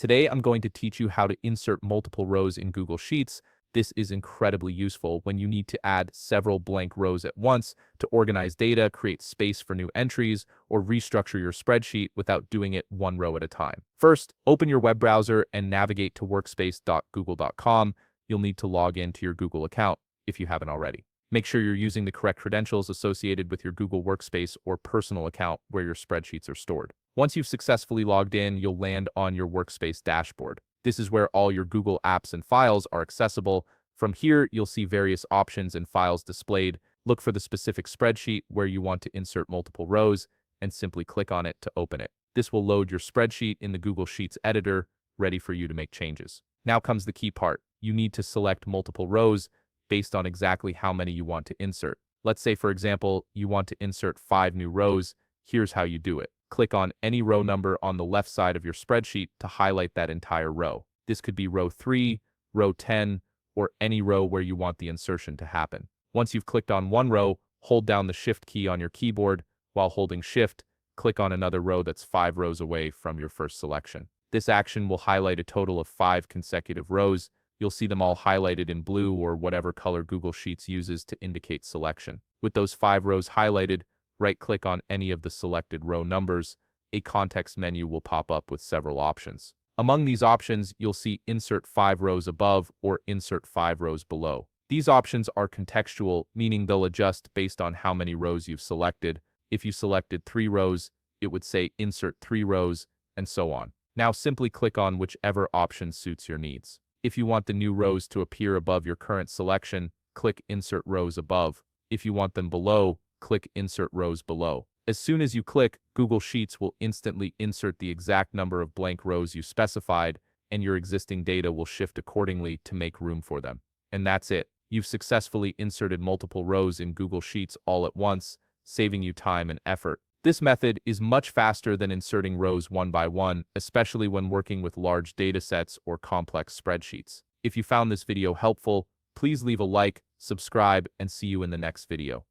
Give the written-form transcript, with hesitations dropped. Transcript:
Today, I'm going to teach you how to insert multiple rows in Google Sheets. This is incredibly useful when you need to add several blank rows at once to organize data, create space for new entries, or restructure your spreadsheet without doing it one row at a time. First, open your web browser and navigate to workspace.google.com. You'll need to log into your Google account if you haven't already. Make sure you're using the correct credentials associated with your Google Workspace or personal account where your spreadsheets are stored. Once you've successfully logged in, you'll land on your Workspace dashboard. This is where all your Google apps and files are accessible. From here, you'll see various options and files displayed. Look for the specific spreadsheet where you want to insert multiple rows and simply click on it to open it. This will load your spreadsheet in the Google Sheets editor, ready for you to make changes. Now comes the key part. You need to select multiple rows based on exactly how many you want to insert. Let's say, for example, you want to insert 5 new rows. Here's how you do it. Click on any row number on the left side of your spreadsheet to highlight that entire row. This could be row 3, row 10, or any row where you want the insertion to happen. Once you've clicked on one row, hold down the Shift key on your keyboard. While holding Shift, click on another row that's 5 rows away from your first selection. This action will highlight a total of 5 consecutive rows. You'll see them all highlighted in blue or whatever color Google Sheets uses to indicate selection. With those 5 rows highlighted, right-click on any of the selected row numbers. A context menu will pop up with several options. Among these options, you'll see Insert 5 rows above or Insert 5 rows below. These options are contextual, meaning they'll adjust based on how many rows you've selected. If you selected 3 rows, it would say Insert 3 rows, and so on. Now simply click on whichever option suits your needs. If you want the new rows to appear above your current selection, click Insert Rows Above. If you want them below, click Insert Rows Below. As soon as you click, Google Sheets will instantly insert the exact number of blank rows you specified, and your existing data will shift accordingly to make room for them. And that's it. You've successfully inserted multiple rows in Google Sheets all at once, saving you time and effort. This method is much faster than inserting rows one by one, especially when working with large datasets or complex spreadsheets. If you found this video helpful, please leave a like, subscribe, and see you in the next video.